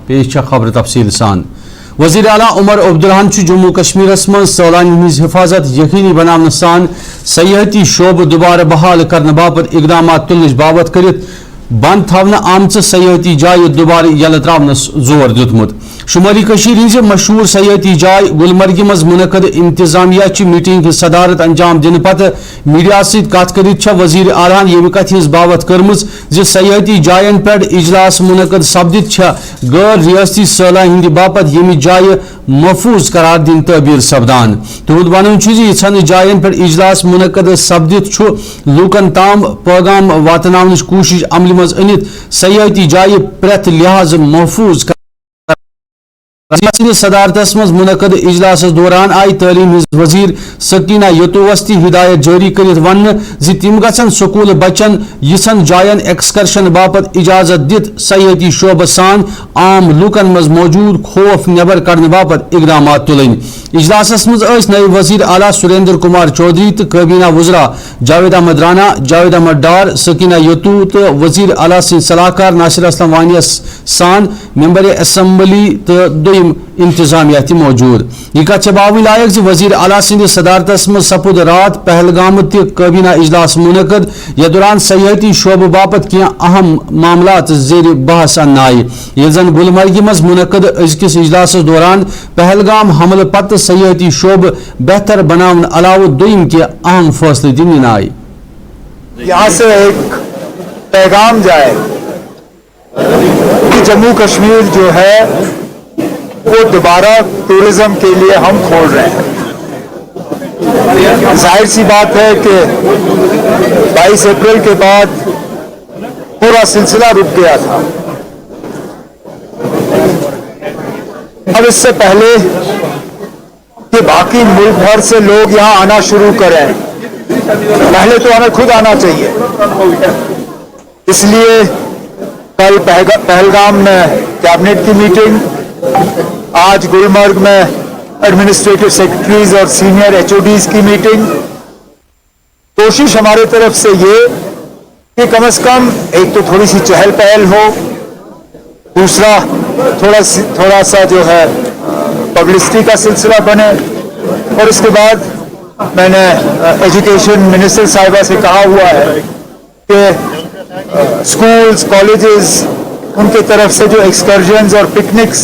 पेश खबर तफसील सान। वज़ीर आला उमर अब्दुल्लाहन जम्मू कश्मीर मं सैलानी हज हिफाजत यकीनी बनाने सान सयाहती शोब दोबारा बहाल करने बाबत इकदाम तुलने बाबत कर बंद थवन आमच सयाहती जाय दोबारा यल त्रावनस जोर दितमुत। शुमारी कशीर हिंज मशहूर सयाहती जाय गुलमर्ग मज मुनक़द इंतजामिया मीटिंग की सदारत अंजाम दिन पत मीडिया सत कत करित वज़ीर आलान ये कथ हिंज बावत कर्मज ज सयाहती जायन पे इजलास मुनक़द सपदित गैर रियासती सैलान हिंद बापत यमि जाय महफूज करार दिन तबीर सपदान। तुद वन यिथन जायन पे इजलास मुनक़द सपदित लूकन ताम पैगाम वातन कोशिश अमल मज अनित सयाहती जाय प्रेथ लिहाज महफूज सदारतस मज मुनक़द इजलास दौरान आई तालीम वज़ीर सकीना यतुवस्ती हिदायत जारी कर वन तिम गन स्कूल बचन यिथन जायन एक्सकर्शन बापत इजाजत दित सयाहती शोब सान आम लूकन मज मौजूद खौफ नबर करने बापत इकदाम तुलन। इजलास मज नए वज़ीर आला सुरेंद्र कुमार चौधरी तो काबीना वज़रा जावेद अहमद राना, जावेद अहमद डार, सकीना यतू तो वज़ीर आला सलाहकार नासिर असलम वानिया सान मेंबर असम्बली तो दोम इंतजामिया मौजूद। यह कथ बावल लायक वज़ीर आला सिंध सदारतस मज सपुद रात पहलगाम काबीना इजलास मुनक़द यह दौरान सयाहती शोब बापत क्या अहम मामलात जेर बहस अन्न आय। ये जन गुलमर्ग मज मुनक़द अजकिस इजलास दौरान पहलगाम हमल पत सयाहती शोब बेहतर बनाने अलावा दोम के अहम फैसले दिन आए। यहाँ से एक पैगाम जाए कि जम्मू कश्मीर जो है वो दोबारा टूरिज्म के लिए हम खोल रहे हैं। जाहिर सी बात है कि 22 अप्रैल के बाद पूरा सिलसिला रुक गया था। अब इससे पहले कि बाकी मुल्क भर से लोग यहाँ आना शुरू करें, पहले तो हमें खुद आना चाहिए। इसलिए कल पहलगाम में कैबिनेट की मीटिंग, आज गुलमर्ग में एडमिनिस्ट्रेटिव सेक्रेटरीज और सीनियर एचओडीज की मीटिंग। कोशिश हमारे तरफ से ये कि कम से कम एक तो थोड़ी सी चहल पहल हो, दूसरा थोड़ा सा जो है पब्लिसिटी का सिलसिला बने। और इसके बाद मैंने एजुकेशन मिनिस्टर साहिबा से कहा हुआ है कि स्कूल्स, कॉलेजेस, उनके तरफ से जो एक्सकर्जन्स और पिकनिक्स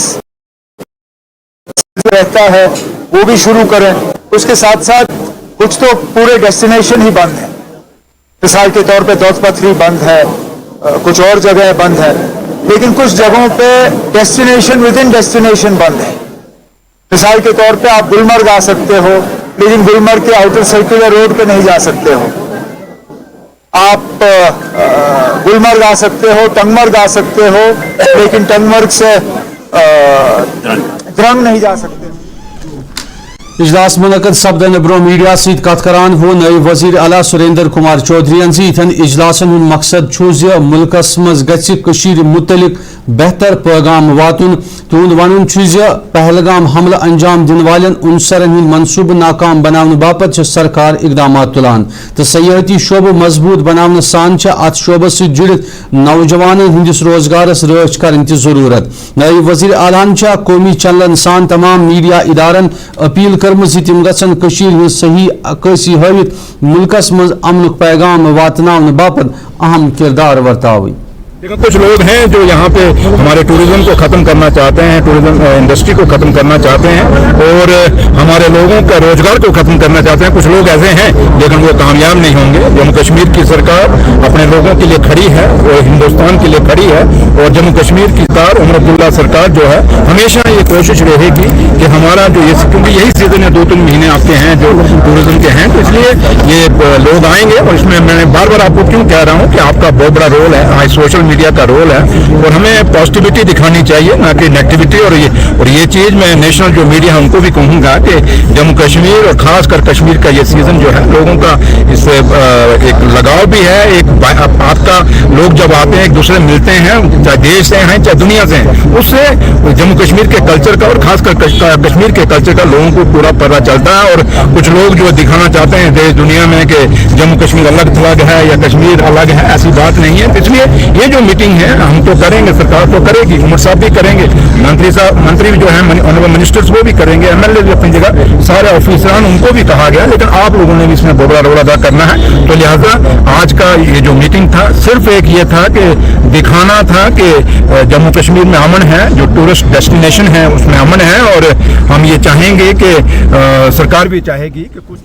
रहता है वो भी शुरू करें। उसके साथ साथ कुछ तो पूरे डेस्टिनेशन ही बंद है। मिसाल के तौर पे दौत पथरी बंद है, कुछ और जगह बंद है, लेकिन कुछ जगहों पे डेस्टिनेशन विद इन डेस्टिनेशन बंद है। मिसाल के तौर पे आप गुलमर्ग आ सकते हो, लेकिन गुलमर्ग के आउटर सर्कुलर रोड पे नहीं जा सकते हो। आप गुलमर्ग आ सकते हो, टंगमर्ग आ सकते हो, लेकिन टंगमर्ग से द्रंग नहीं जा सकते। इजलास मुनक़द सपदन ब्रो मीडिया सत कत करान वो नए वज़ीर आला सुरेंद्र कुमार चौधरी यथन इजलासन हुंद मकसद मुल्कस मज गशीर मुतलिक बेहतर पैगाम वातुन। तुंद वन पहलगाम हमल अंजाम दिन वालन उनसरन हिंद मनसूब नाकाम बनाने बापत सरकार इकदाम तुलान तो सयाहती शोब मजबूत बनाने सान अत शोबस सत जुड़ित नौजवान हिंदिस रोजगारस रच कर जरूरत। नए वज़ीर आलान कौमी चैनलन सान तमाम मीडिया इदारन अपील तिम गसन सही अक्सी हावित मुल्कस मज अमन पैगाम वातनावन बापत अहम किरदार वर्तावी। लेकिन कुछ लोग हैं जो यहाँ पे हमारे टूरिज्म को ख़त्म करना चाहते हैं, टूरिज्म इंडस्ट्री को ख़त्म करना चाहते हैं और हमारे लोगों का रोजगार को ख़त्म करना चाहते हैं। कुछ लोग ऐसे हैं लेकिन वो कामयाब नहीं होंगे। जम्मू कश्मीर की सरकार अपने लोगों के लिए खड़ी है, वो हिंदुस्तान के लिए खड़ी है और जम्मू कश्मीर की सरकार उमर अब्दुल्ला सरकार जो है हमेशा ये कोशिश रहेगी कि हमारा जो ये, क्योंकि यही सीजन है 2-3 महीने आते हैं जो टूरिज्म के हैं, तो इसलिए ये लोग आएंगे। और इसमें मैं बार बार आपको क्यों कह रहा हूँ कि आपका बहुत बड़ा रोल है, आज सोशल मीडिया का रोल है और हमें पॉजिटिविटी दिखानी चाहिए, ना कि नेगेटिविटी। और ये चीज मैं नेशनल जो मीडिया है उनको भी कहूंगा कि जम्मू कश्मीर और खासकर कश्मीर का ये सीजन जो है लोगों का इससे एक लगाव भी है, एक आपका लोग जब आते हैं एक दूसरे मिलते हैं, चाहे देश से हैं चाहे दुनिया से हैं, उससे जम्मू कश्मीर के कल्चर का और खासकर कश्मीर के कल्चर का लोगों को पूरा पता चलता है। और कुछ लोग जो दिखाना चाहते हैं देश दुनिया में कि जम्मू कश्मीर अलग थलग है या कश्मीर अलग है, ऐसी बात नहीं है। इसलिए ये जो जो मीटिंग है हम तो करेंगे, सरकार तो करेगी, उमर साहब भी करेंगे, मंत्री जो है ऑनरेबल मिनिस्टर्स वो भी करेंगे, एमएलए भी अपनी जगह, सारे ऑफिसरान उनको भी कहा गया, लेकिन आप लोगों ने भी इसमें बड़ा रोल अदा करना है। तो लिहाजा आज का ये जो मीटिंग था सिर्फ एक ये था कि दिखाना था कि जम्मू कश्मीर में अमन है, जो टूरिस्ट डेस्टिनेशन है उसमें अमन है, और हम ये चाहेंगे कि सरकार भी चाहेगी कि कुछ